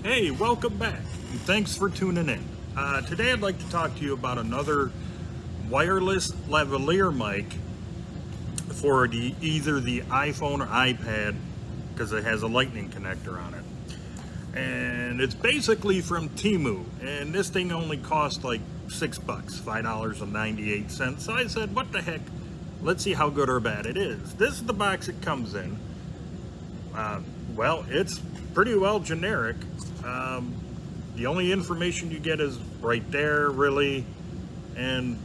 Hey, welcome back. And thanks for tuning in. Today I'd like to talk to you about another wireless lavalier mic for either the iPhone or iPad because it has a lightning connector on it. And it's basically from TEMU. And this thing only cost like $6, $5.98. So I said, what the heck? Let's see how good or bad it is. This is the box it comes in. Well, it's pretty well generic. Um, the only information you get is right there, really, and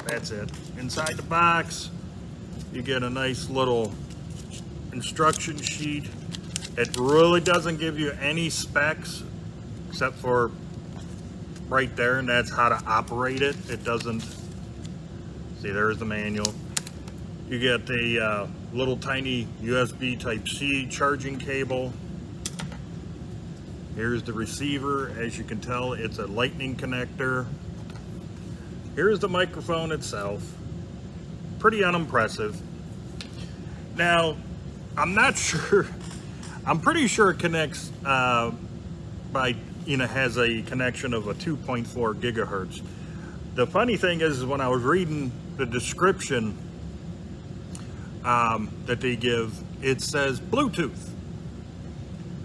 that's it. Inside the box, you get a nice little instruction sheet. It really doesn't give you any specs except for right there, and that's how to operate it. It doesn't, see, there's the manual. You get the little tiny USB Type-C charging cable. Here's the receiver. As you can tell, it's a lightning connector. Here's the microphone itself. Pretty unimpressive. Now, I'm not sure. I'm pretty sure it connects has a connection of a 2.4 gigahertz. The funny thing is when I was reading the description that they give, it says Bluetooth.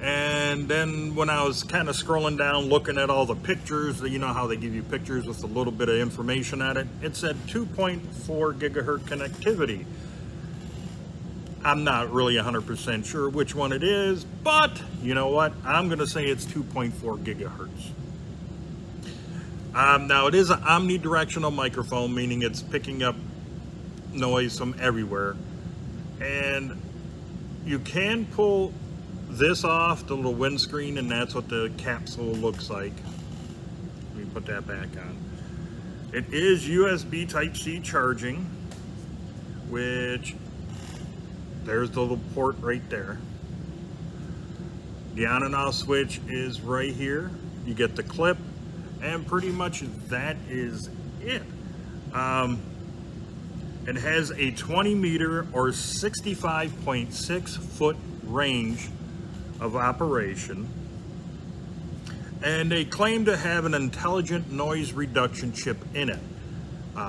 And then when I was kind of scrolling down, looking at all the pictures, you know how they give you pictures with a little bit of information on it, it said 2.4 gigahertz connectivity. I'm not really 100% sure which one it is, but you know what? I'm going to say it's 2.4 gigahertz. Now, it is an omnidirectional microphone, meaning it's picking up noise from everywhere. And you can pull this off, the little windscreen, and that's what the capsule looks like. Let me put that back on. It is USB Type-C charging, which there's the little port right there. The on and off switch is right here. You get the clip, and pretty much that is it. It has a 20 meter or 65.6 foot range of operation, and they claim to have an intelligent noise reduction chip in it.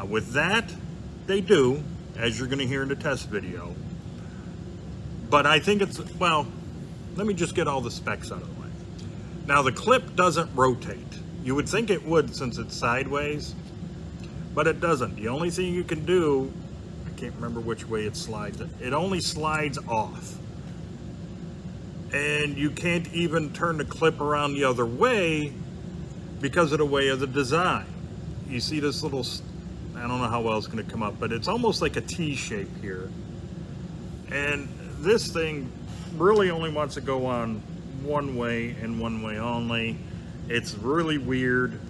With that, they do, as you're going to hear in the test video. But I think it's, well, let me just get all the specs out of the way. Now, the clip doesn't rotate. You would think it would since it's sideways, but it doesn't. The only thing you can do, I can't remember which way it slides. It only slides off. And you can't even turn the clip around the other way because of the way of the design. You see this little, I don't know how well it's going to come up, but it's almost like a T shape here. And this thing really only wants to go on one way and one way only. It's really weird.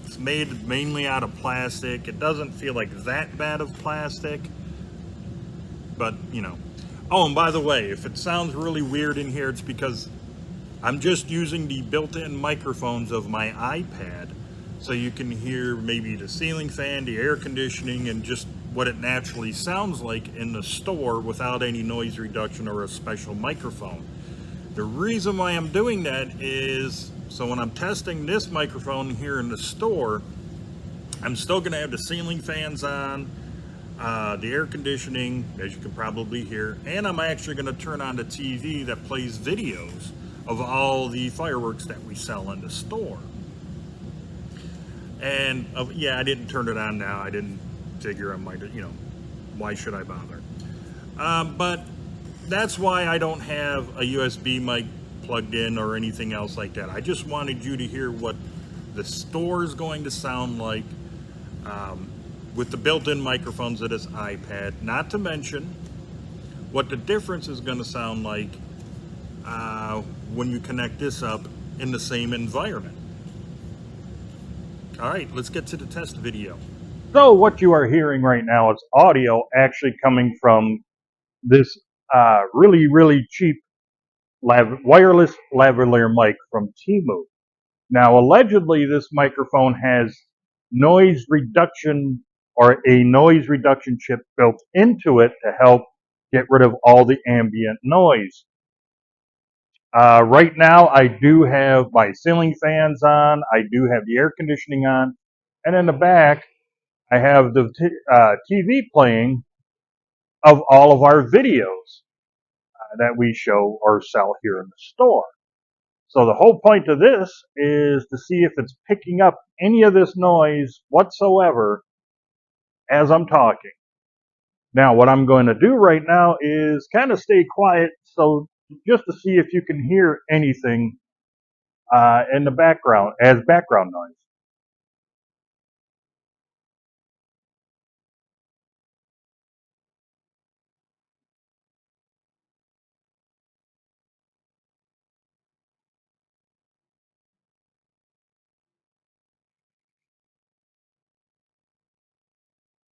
It's made mainly out of plastic. It doesn't feel like that bad of plastic, but you know. Oh, and by the way, if it sounds really weird in here, it's because I'm just using the built-in microphones of my iPad, so you can hear maybe the ceiling fan, the air conditioning, and just what it naturally sounds like in the store without any noise reduction or a special microphone. The reason why I'm doing that is so when I'm testing this microphone here in the store, I'm still going to have the ceiling fans on, the air conditioning, as you can probably hear, and I'm actually going to turn on the TV that plays videos of all the fireworks that we sell in the store. And yeah, I didn't turn it on now. I didn't figure I might, why should I bother? But that's why I don't have a USB mic plugged in or anything else like that. I just wanted you to hear what the store is going to sound like with the built-in microphones of this iPad, not to mention what the difference is going to sound like when you connect this up in the same environment. All right, let's get to the test video. So what you are hearing right now is audio actually coming from this really, really cheap wireless lavalier mic from TEMU. Now, allegedly, this microphone has noise reduction or a noise reduction chip built into it to help get rid of all the ambient noise. Right now, I do have my ceiling fans on. I do have the air conditioning on. And in the back, I have the TV playing of all of our videos that we show or sell here in the store. So the whole point of this is to see if it's picking up any of this noise whatsoever as I'm talking. Now, what I'm going to do right now is kind of stay quiet, so just to see if you can hear anything in the background as background noise.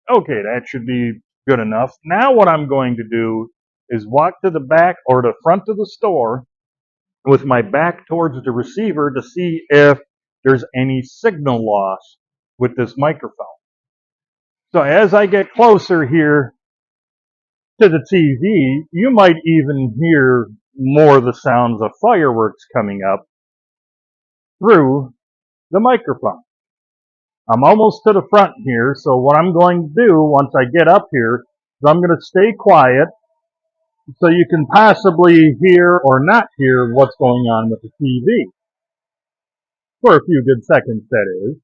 Okay, that should be good enough. Now what I'm going to do is walk to the back or the front of the store with my back towards the receiver to see if there's any signal loss with this microphone. So as I get closer here to the TV, you might even hear more of the sounds of fireworks coming up through the microphone. I'm almost to the front here, so what I'm going to do once I get up here is I'm going to stay quiet so you can possibly hear or not hear what's going on with the TV for a few good seconds, that is.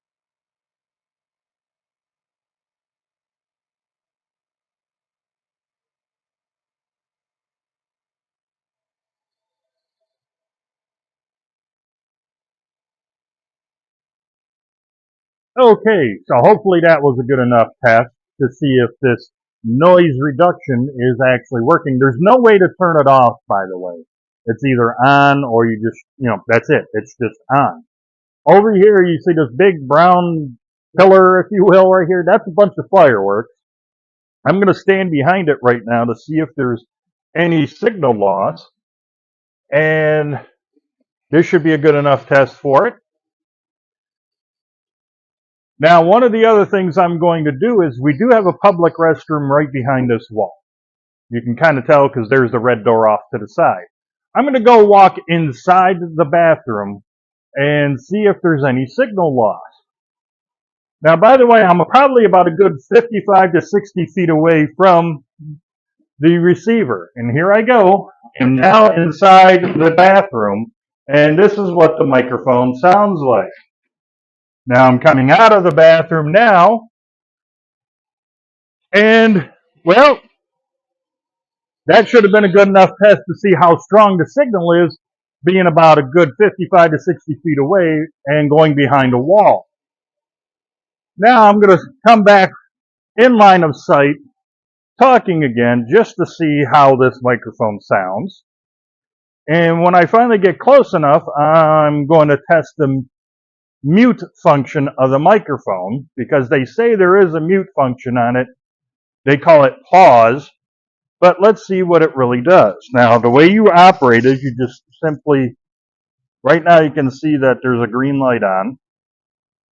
Okay, so hopefully that was a good enough test to see if this noise reduction is actually working. There's no way to turn it off, by the way. It's either on or you just, that's it. It's just on. Over here, you see this big brown pillar, if you will, right here. That's a bunch of fireworks. I'm going to stand behind it right now to see if there's any signal loss. And this should be a good enough test for it. Now, one of the other things I'm going to do is we do have a public restroom right behind this wall. You can kind of tell because there's the red door off to the side. I'm going to go walk inside the bathroom and see if there's any signal loss. Now, by the way, I'm probably about a good 55 to 60 feet away from the receiver. And here I go. I'm now inside the bathroom, and this is what the microphone sounds like. Now I'm coming out of the bathroom now, and, well, that should have been a good enough test to see how strong the signal is, being about a good 55 to 60 feet away and going behind a wall. Now I'm going to come back in line of sight, talking again, just to see how this microphone sounds. And when I finally get close enough, I'm going to test the mute function of the microphone, because they say there is a mute function on it. They call it pause, but let's see what it really does. Now, the way you operate is you just simply, right now you can see that there's a green light on.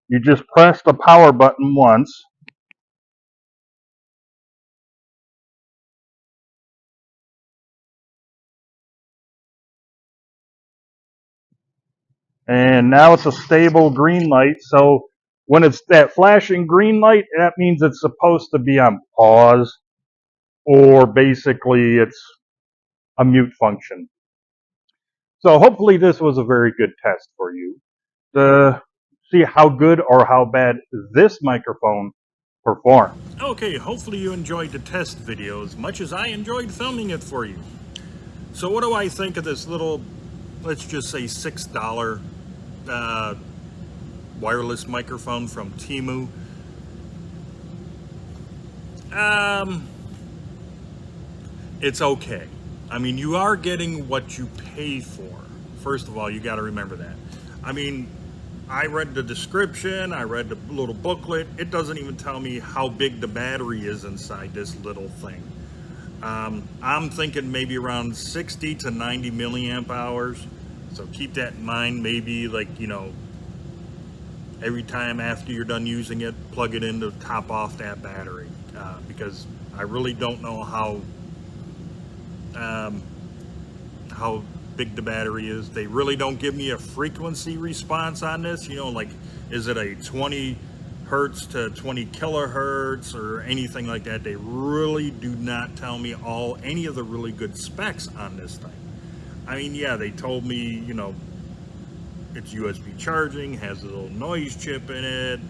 You just press the power button once, and now it's a stable green light. So when it's that flashing green light, that means it's supposed to be on pause, or basically it's a mute function. So hopefully this was a very good test for you to see how good or how bad this microphone performs. Okay, hopefully you enjoyed the test video as much as I enjoyed filming it for you. So what do I think of this little, let's just say $6 wireless microphone from TEMU? It's okay. I mean, you are getting what you pay for. First of all, you got to remember that. I mean, I read the description, I read the little booklet. It doesn't even tell me how big the battery is inside this little thing. I'm thinking maybe around 60 to 90 milliamp hours. So keep that in mind. Maybe, like, every time after you're done using it, plug it in to top off that battery. Because I really don't know how big the battery is. They really don't give me a frequency response on this. You know, like, is it a 20 hertz to 20 kilohertz or anything like that? They really do not tell me any of the really good specs on this thing. I mean, yeah, they told me, you know, it's USB charging, has a little noise chip in it,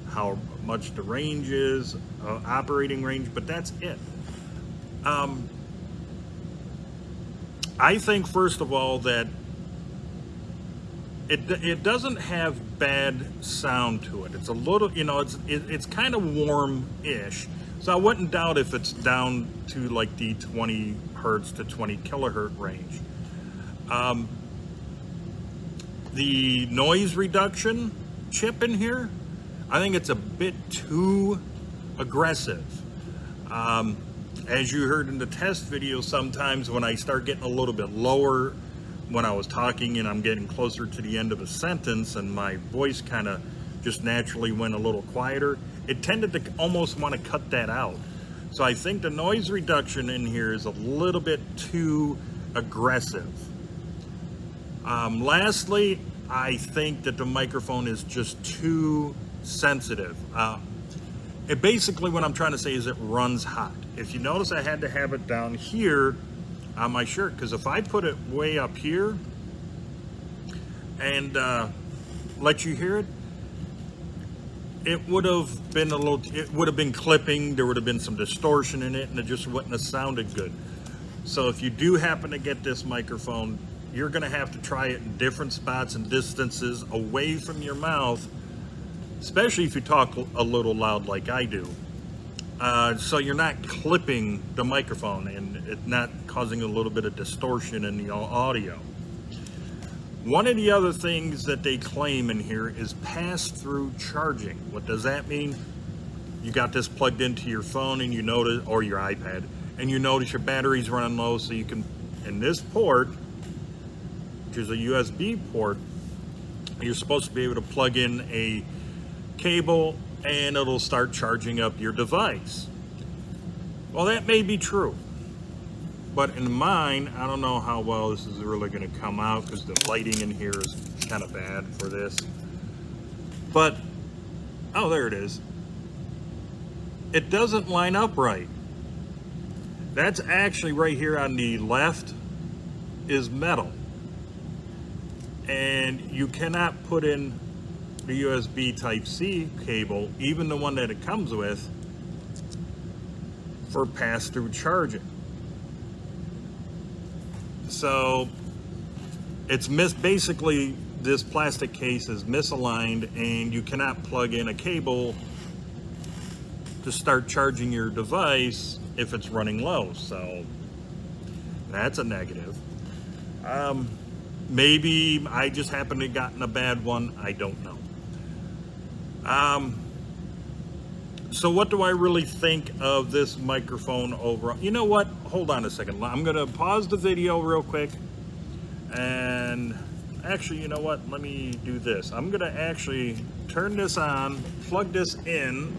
how much the range is, operating range, but that's it. I think, first of all, that it doesn't have bad sound to it. It's a little, you know, it's kind of warm-ish. So I wouldn't doubt if it's down to like the 20 hertz to 20 kilohertz range. The noise reduction chip in here, I think it's a bit too aggressive. As you heard in the test video, sometimes when I start getting a little bit lower when I was talking and I'm getting closer to the end of a sentence and my voice kind of just naturally went a little quieter, it tended to almost want to cut that out. So I think the noise reduction in here is a little bit too aggressive. Lastly, I think that the microphone is just too sensitive. It basically, what I'm trying to say is it runs hot. If you notice, I had to have it down here on my shirt, because if I put it way up here and let you hear it, it would have been clipping, there would have been some distortion in it, and it just wouldn't have sounded good. So if you do happen to get this microphone, you're gonna have to try it in different spots and distances away from your mouth, especially if you talk a little loud like I do. So you're not clipping the microphone and it's not causing a little bit of distortion in the audio. One of the other things that they claim in here is pass-through charging. What does that mean? You got this plugged into your phone and you notice, or your iPad, and you notice your battery's running low, so you can, in this port, which is a USB port, you're supposed to be able to plug in a cable and it'll start charging up your device. Well, that may be true, but in mine, I don't know how well this is really going to come out because the lighting in here is kind of bad for this. But, oh, there it is. It doesn't line up right. That's actually right here on the left is metal. And you cannot put in the USB Type-C cable, even the one that it comes with, for pass-through charging. So it's basically this plastic case is misaligned and you cannot plug in a cable to start charging your device if it's running low. So that's a negative. Maybe I just happened to have gotten a bad one. I don't know. So what do I really think of this microphone overall? You know what? Hold on a second. I'm going to pause the video real quick. And actually, you know what? Let me do this. I'm going to actually turn this on, plug this in.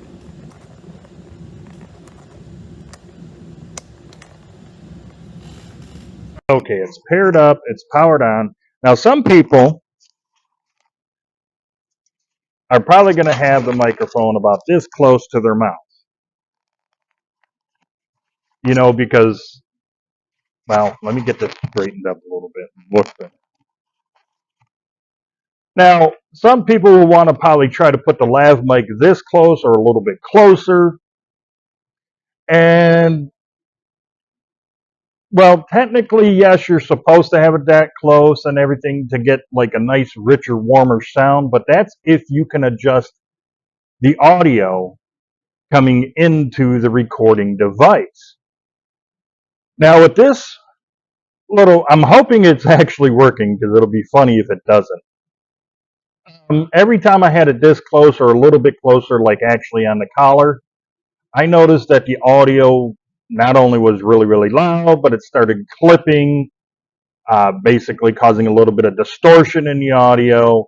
Okay, it's paired up. It's powered on. Now, some people are probably going to have the microphone about this close to their mouth. You know, because, well, let me get this straightened up a little bit. Look better. Now, some people will want to probably try to put the lav mic this close or a little bit closer. And, well, technically, yes, you're supposed to have it that close and everything to get like a nice, richer, warmer sound. But that's if you can adjust the audio coming into the recording device. Now, with this I'm hoping it's actually working because it'll be funny if it doesn't. Every time I had it this close or a little bit closer, like actually on the collar, I noticed that the audio not only was really, really loud, but it started clipping, basically causing a little bit of distortion in the audio.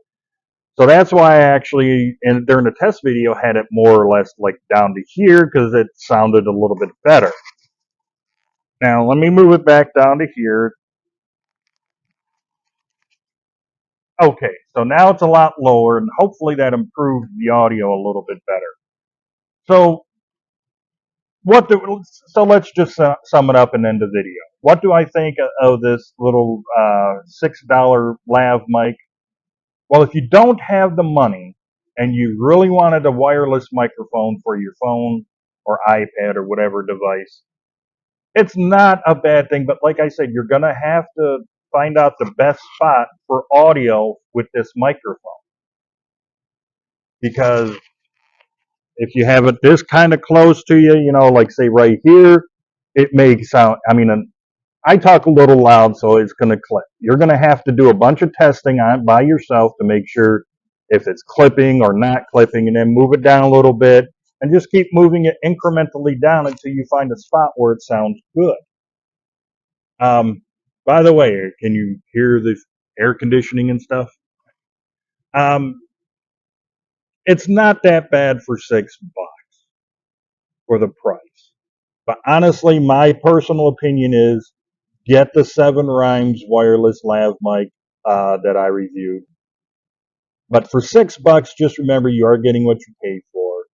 So that's why I actually, during the test video, had it more or less like down to here because it sounded a little bit better. Now, let me move it back down to here. Okay, so now it's a lot lower, and hopefully that improved the audio a little bit better. So so let's just sum it up and end the video. What do I think of this little $6 lav mic? Well, if you don't have the money and you really wanted a wireless microphone for your phone or iPad or whatever device, it's not a bad thing. But like I said, you're going to have to find out the best spot for audio with this microphone, because if you have it this kind of close to you, like say right here, it may sound, I mean, I talk a little loud, so it's going to clip. You're going to have to do a bunch of testing on it by yourself to make sure if it's clipping or not clipping, and then move it down a little bit and just keep moving it incrementally down until you find a spot where it sounds good. By the way, can you hear the air conditioning and stuff? Um, it's not that bad for $6 for the price. But honestly, my personal opinion is get the 7 Rhymes wireless lav mic that I reviewed. But for $6, just remember you are getting what you pay for.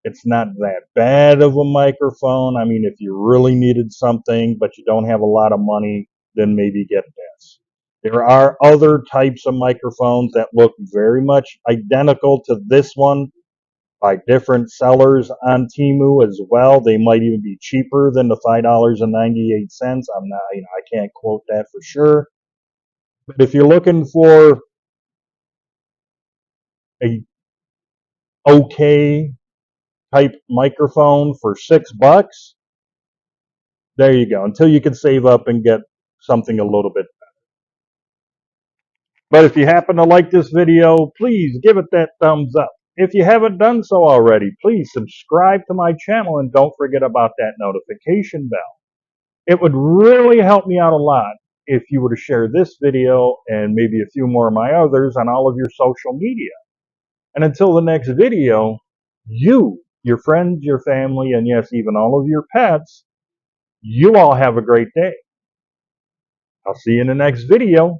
It's not that bad of a microphone. I mean, if you really needed something, but you don't have a lot of money, then maybe get this. There are other types of microphones that look very much identical to this one by different sellers on TEMU as well. They might even be cheaper than the $5.98. I'm not, I can't quote that for sure. But if you're looking for a okay type microphone for $6, there you go. Until you can save up and get something a little bit better. But if you happen to like this video, please give it that thumbs up. If you haven't done so already, please subscribe to my channel and don't forget about that notification bell. It would really help me out a lot if you were to share this video and maybe a few more of my others on all of your social media. And until the next video, you, your friends, your family, and yes, even all of your pets, you all have a great day. I'll see you in the next video.